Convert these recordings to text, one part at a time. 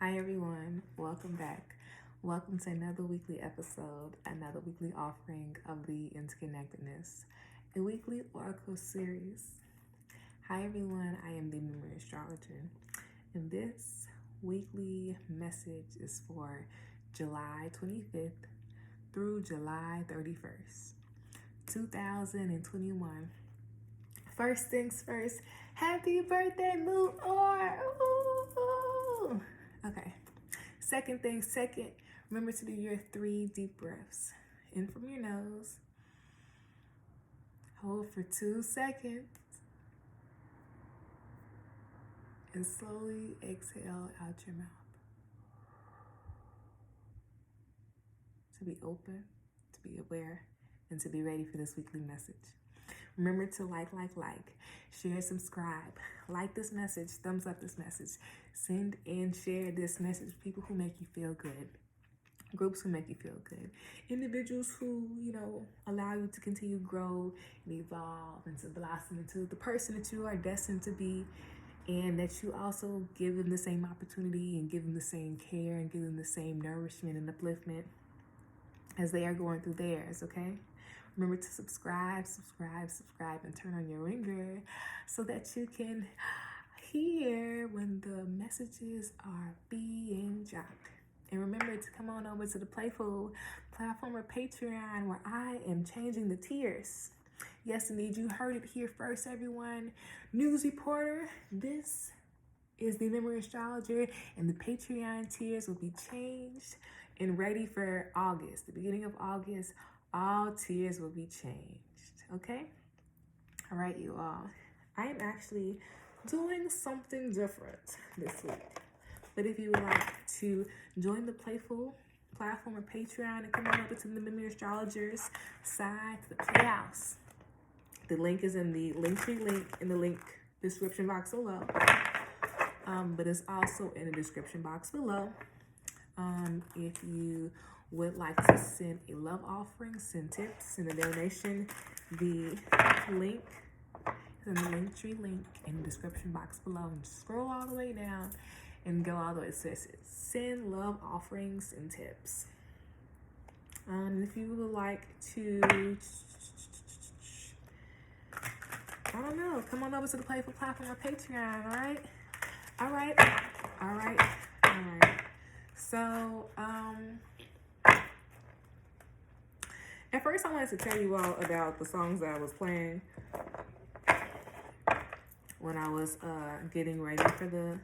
Hi everyone, welcome back. Welcome to another weekly episode, another weekly offering of the Interconnected-ness, a weekly oracle series. Hi everyone, I am TheeMemoryAstrologer, and this weekly message is for July 25th through July 31st, 2021. First things first, happy birthday, Moon Or! Ooh. Okay. Second, remember to do your 3 deep breaths. In from your nose. Hold for 2 seconds. And slowly exhale out your mouth. To be open, to be aware, and to be ready for this weekly message. Remember to like, share, subscribe, like this message, thumbs up this message, send and share this message with people who make you feel good, groups who make you feel good, individuals who, allow you to continue to grow and evolve and to blossom into the person that you are destined to be, and that you also give them the same opportunity and give them the same care and give them the same nourishment and upliftment as they are going through theirs, okay? Remember to subscribe, and turn on your ringer so that you can hear when the messages are being dropped. And remember to come on over to the Playful platform or Patreon, where I am changing the tiers. Yes, indeed, you heard it here first, everyone. News reporter, this is the Memory Astrologer, and the Patreon tiers will be changed and ready for August, the beginning of August. All tiers will be changed, okay? All right, you all. I am actually doing something different this week. But if you would like to join the Playful platform or Patreon and come on over to the Memory Astrologer's side, to the Playhouse, the link is in the Linktree link in the link description box below. But it's also in the description box below. If you would like to send a love offering, send tips, send a donation, the link is in the Linktree link in the description box below. And scroll all the way down and go all the way. It says send love offerings and tips. If you would like to, I don't know, come on over to the Playful platform or Patreon, all right. So, at first I wanted to tell you all about the songs that I was playing when I was getting ready for the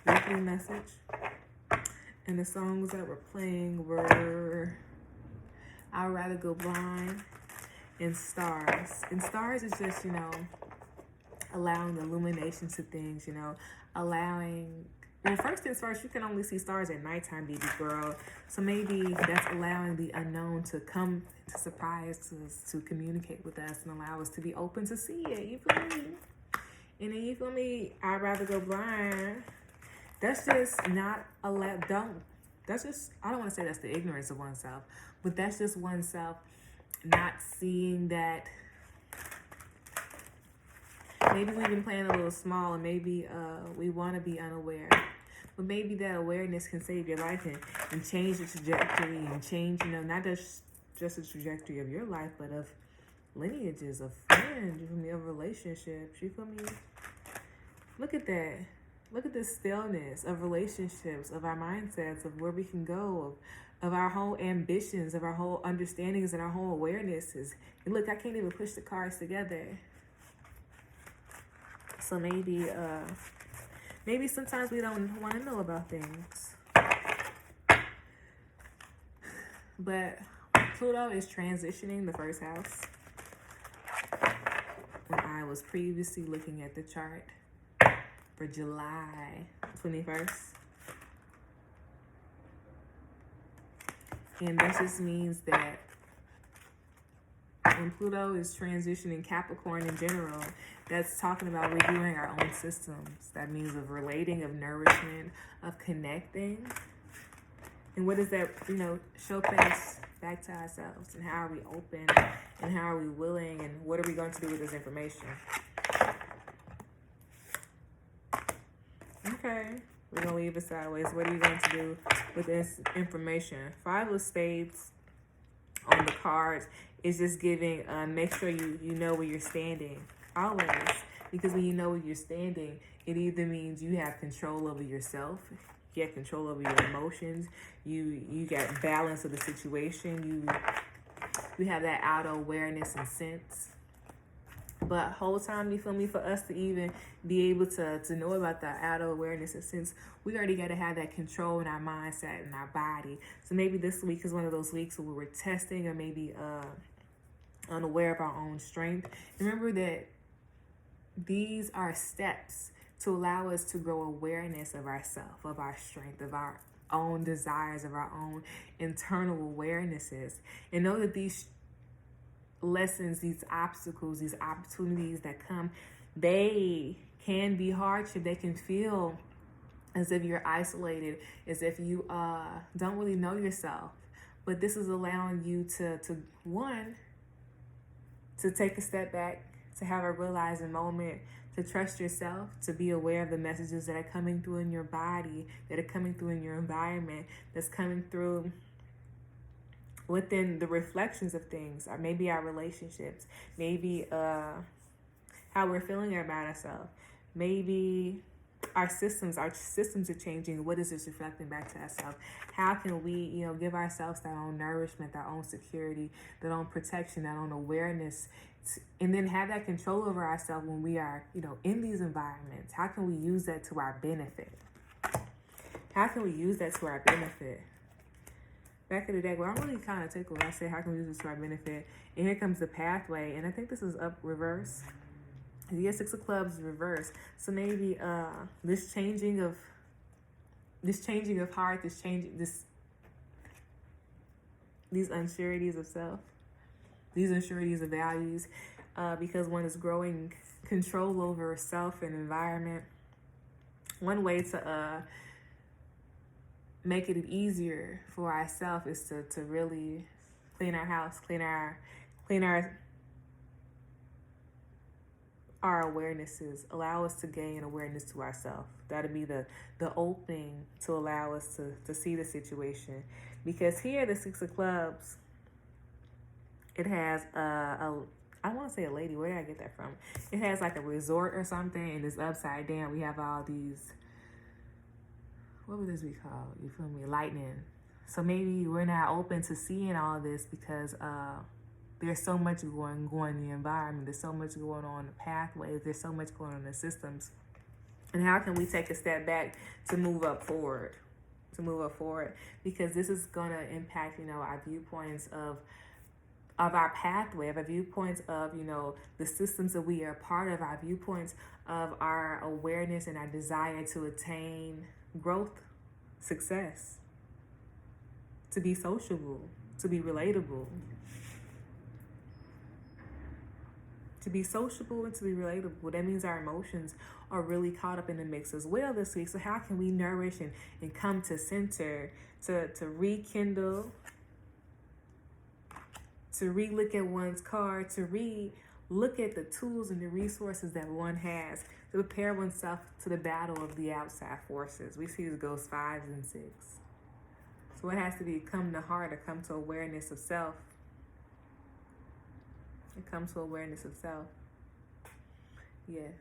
weekly message. And the songs that were playing were I'd Rather Go Blind and Stars. And Stars is just, allowing the illumination to things, allowing, well, first things first, you can only see stars at nighttime, baby girl. So maybe that's allowing the unknown to come to surprise us, to communicate with us and allow us to be open to see it. You feel me? And then, you feel me, I'd rather go blind. That's just not that's just, I don't want to say that's the ignorance of oneself, but that's just oneself not seeing that. Maybe we've been playing a little small, and maybe we want to be unaware. But maybe that awareness can save your life and change the trajectory and change, not just the trajectory of your life, but of lineages, of friends, of relationships. You feel me? Look at that. Look at this stillness of relationships, of our mindsets, of where we can go, of our whole ambitions, of our whole understandings and our whole awarenesses. And look, I can't even push the cards together. So maybe sometimes we don't want to know about things. But Pluto is transitioning the first house. When I was previously looking at the chart for July 21st. And that just means that when Pluto is transitioning Capricorn in general, that's talking about reviewing our own systems. That means of relating, of nourishment, of connecting. And what does that, show us back to ourselves? And how are we open? And how are we willing? And what are we going to do with this information? Okay. We're going to leave it sideways. What are you going to do with this information? 5 of Spades on the cards is just giving, make sure you know where you're standing. Always. Because when you know where you're standing, it either means you have control over yourself, you have control over your emotions, you got balance of the situation, you have that outer awareness and sense. But whole time, you feel me, for us to even be able to know about that outer awareness and sense, we already got to have that control in our mindset and our body. So maybe this week is one of those weeks where we're testing or maybe unaware of our own strength. Remember that these are steps to allow us to grow awareness of ourselves, of our strength, of our own desires, of our own internal awarenesses. And know that these lessons, these obstacles, these opportunities that come, they can be hardship. They can feel as if you're isolated, as if you don't really know yourself. But this is allowing you to take a step back, to have a realizing moment, to trust yourself, to be aware of the messages that are coming through in your body, that are coming through in your environment, that's coming through within the reflections of things, or maybe our relationships, maybe how we're feeling about ourselves, maybe our systems are changing. What is this reflecting back to ourselves? How can we, give ourselves that own nourishment, that own security, that own protection, that own awareness, and then have that control over ourselves when we are, in these environments? How can we use that to our benefit? How can we use that to our benefit? Back of the deck, well, I'm really kind of tickled when I say how can we use this to our benefit. And here comes the pathway, and I think this is up reverse. Yeah, 6 of Clubs reverse. So maybe this changing of heart, these unsureties of self, these unsureties of values, because one is growing control over self and environment. One way to make it easier for ourselves is to really clean our house, clean our awarenesses, allow us to gain awareness to ourselves. That'll be the opening to allow us to see the situation. Because here, the 6 of Clubs, it has I want to say a lady. Where did I get that from? It has like a resort or something, and it's upside down. We have all these, what would this be called? You feel me? Lightning. So maybe we're not open to seeing all this because there's so much going in the environment. There's so much going on in the pathways. There's so much going on in the systems. And how can we take a step back to move up forward? Because this is going to impact, our viewpoints of our pathway, of our viewpoints of, the systems that we are part of, our viewpoints of our awareness and our desire to attain growth, success, to be sociable, to be relatable. To be sociable and to be relatable. That means our emotions are really caught up in the mix as well this week. So how can we nourish and come to center, to rekindle, to re-look at one's card, to re-look at the tools and the resources that one has to prepare oneself to the battle of the outside forces. We see this goes 5s and 6. So it has to be come to heart or come to awareness of self. It comes to awareness of self. Yes.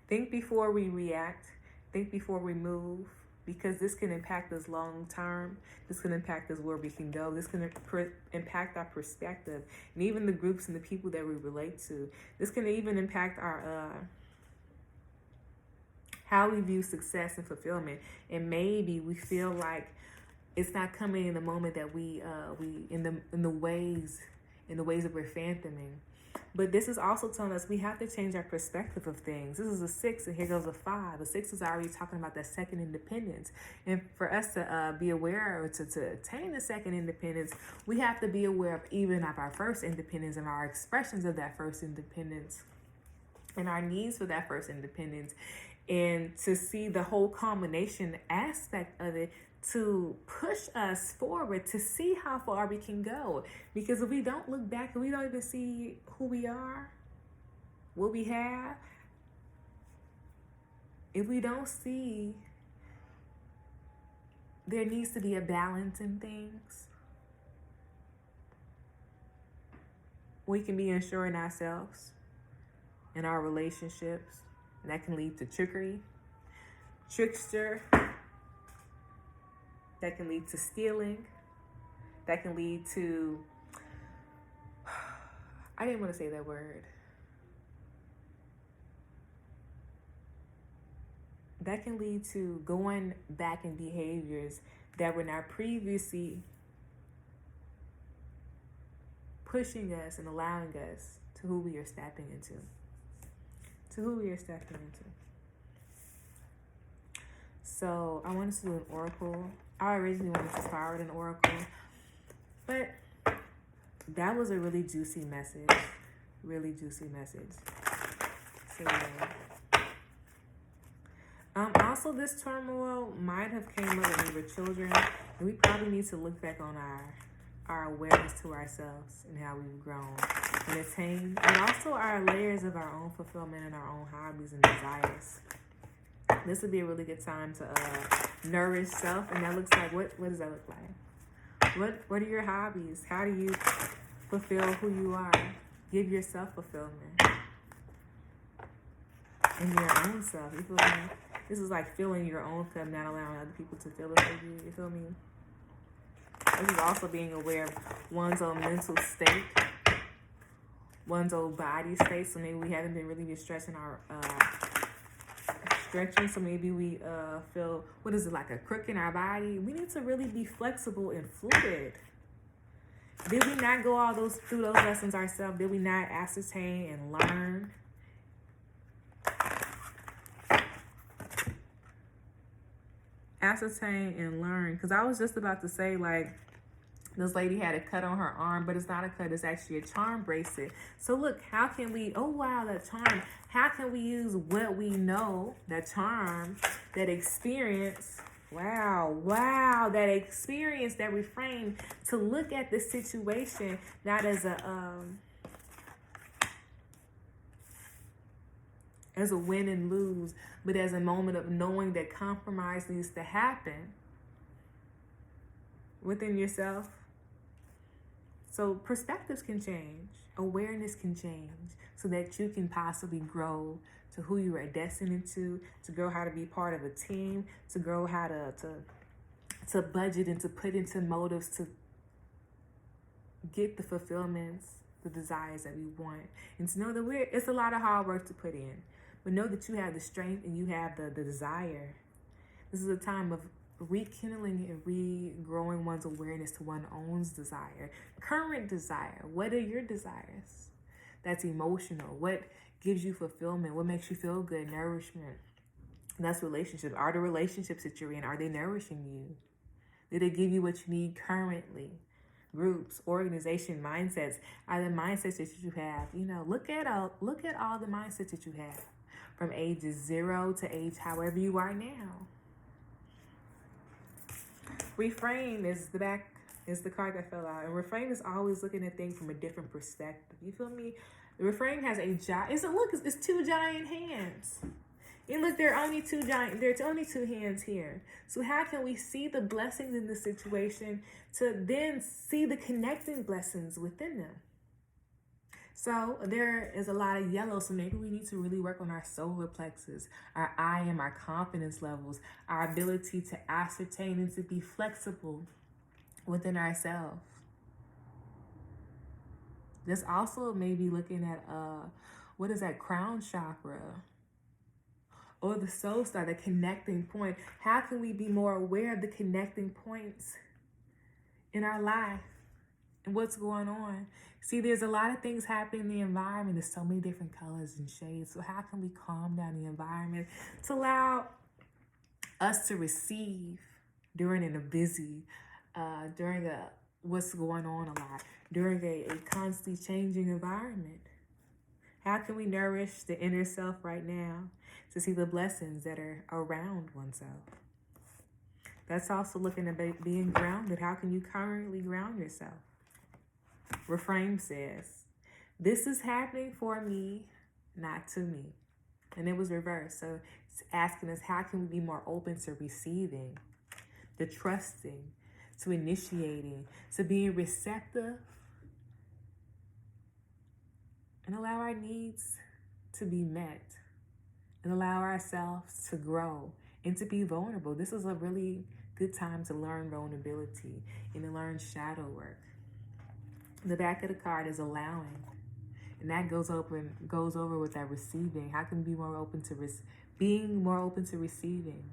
Think before we react. Think before we move. Because this can impact us long term. This can impact us where we can go. This can impact our perspective. And even the groups and the people that we relate to. This can even impact our how we view success and fulfillment. And maybe we feel like it's not coming in the moment that we in the ways that we're phantoming. But this is also telling us we have to change our perspective of things. This is a 6, and here goes a 5. A 6 is already talking about that second independence. And for us to be aware or to attain the second independence, we have to be aware of even of our first independence and our expressions of that first independence and our needs for that first independence. And to see the whole combination aspect of it to push us forward, to see how far we can go. Because if we don't look back and we don't even see who we are, what we have, if we don't see there needs to be a balance in things, we can be insuring ourselves in our relationships. And that can lead to trickery, trickster. That can lead to stealing. That can lead to, I didn't want to say that word. That can lead to going back in behaviors that were not previously pushing us and allowing us to who we are stepping into. So I wanted to do an oracle. I originally wanted to start with an oracle, but that was a really juicy message. So yeah. Also, this turmoil might have came up when we were children, and we probably need to look back on our awareness to ourselves and how we've grown and attained, and also our layers of our own fulfillment and our own hobbies and desires. This would be a really good time to nourish self, and that looks like, what does that look like? What are your hobbies? How do you fulfill who you are? Give yourself fulfillment in your own self. You feel me? This is like filling your own cup, not allowing other people to fill it for you. You feel me? This is also being aware of one's own mental state, one's own body state. So maybe we haven't been really stretching our so maybe we feel, what is it, like a crook in our body? We need to really be flexible and fluid. Did we not go through those lessons ourselves? Did we not ascertain and learn? Because I was just about to say, like, this lady had a cut on her arm, but it's not a cut, it's actually a charm bracelet. So look, how can we, oh wow, that charm, how can we use what we know, that charm, that experience, that experience, that reframe, to look at the situation not as a win and lose, but as a moment of knowing that compromise needs to happen within yourself. So perspectives can change, awareness can change, so that you can possibly grow to who you are destined to grow how to be part of a team, to grow how to budget and to put into motives to get the fulfillments, the desires that we want. And to know that it's a lot of hard work to put in, but know that you have the strength and you have the desire. This is a time of rekindling and regrowing one's awareness to one's own desire, current desire. What are your desires? That's emotional. What gives you fulfillment? What makes you feel good? Nourishment. And that's relationships. Are the relationships that you're in, are they nourishing you? Do they give you what you need currently? Groups, organization, mindsets. Are the mindsets that you have? Look at all the mindsets that you have, from ages 0 to age however you are now. Reframe is the card that fell out. And reframe is always looking at things from a different perspective. You feel me? The reframe has it's 2 giant hands. And look, there are only 2 hands here. So how can we see the blessings in the situation to then see the connecting blessings within them? So there is a lot of yellow, so maybe we need to really work on our solar plexus, our I am, our confidence levels, our ability to ascertain and to be flexible within ourselves. This also maybe looking at, what is that, crown chakra, or the soul star, the connecting point. How can we be more aware of the connecting points in our life and what's going on? See, there's a lot of things happening in the environment. There's so many different colors and shades. So how can we calm down the environment to allow us to receive during what's going on a lot, during a constantly changing environment? How can we nourish the inner self right now to see the blessings that are around oneself? That's also looking at being grounded. How can you currently ground yourself? Reframe says, this is happening for me not to me. And it was reversed. So it's asking us, how can we be more open to receiving, to trusting, to initiating, to being receptive, and allow our needs to be met, and allow ourselves to grow and to be vulnerable. This is a really good time to learn vulnerability and to learn shadow work. The back of the card is allowing, and that goes over with that receiving. How can we be more open to being more open to receiving?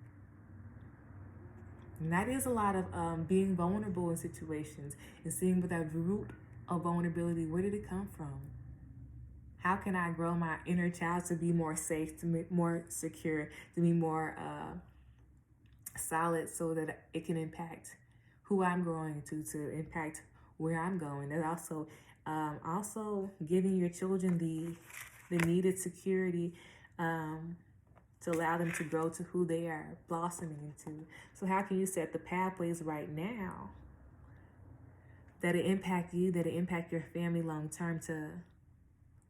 And that is a lot of being vulnerable in situations and seeing what that root of vulnerability, where did it come from? How can I grow my inner child to be more safe, to be more secure, to be more solid, so that it can impact who I'm growing to impact where I'm going? And also giving your children the needed security to allow them to grow to who they are blossoming into. So how can you set the pathways right now that it impact you, that it impact your family long term, to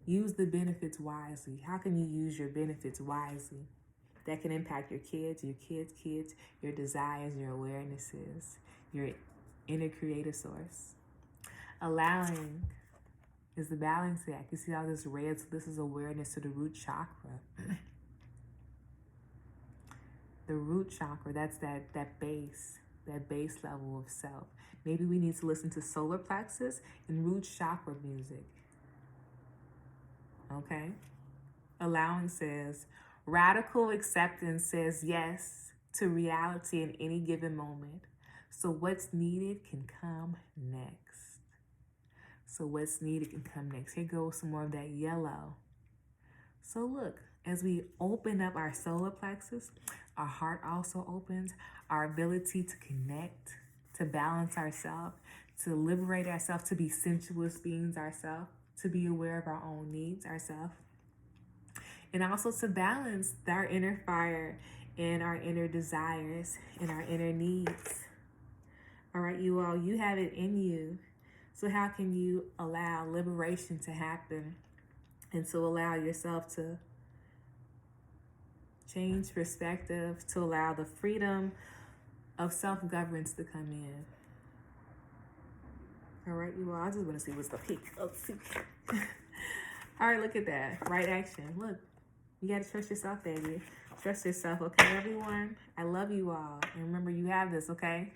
use the benefits wisely? How can you use your benefits wisely that can impact your kids, kids, your desires, your awarenesses, your inner creative source? Allowing is the balancing act. You see all this red? So this is awareness to the root chakra. The root chakra, that's that base level of self. Maybe we need to listen to solar plexus and root chakra music. Okay? Allowing says, radical acceptance says yes to reality in any given moment. So what's needed can come next. Here goes some more of that yellow. So look, as we open up our solar plexus, our heart also opens. Our ability to connect, to balance ourselves, to liberate ourselves, to be sensuous beings ourselves, to be aware of our own needs ourselves, and also to balance our inner fire and our inner desires and our inner needs. All right, you all, you have it in you. So how can you allow liberation to happen and to allow yourself to change perspective, to allow the freedom of self-governance to come in? All right, you all, I just want to see what's the peak. Let's see. All right, look at that. Right action. Look, you got to trust yourself, baby. Trust yourself, okay, everyone? I love you all. And remember, you have this, okay?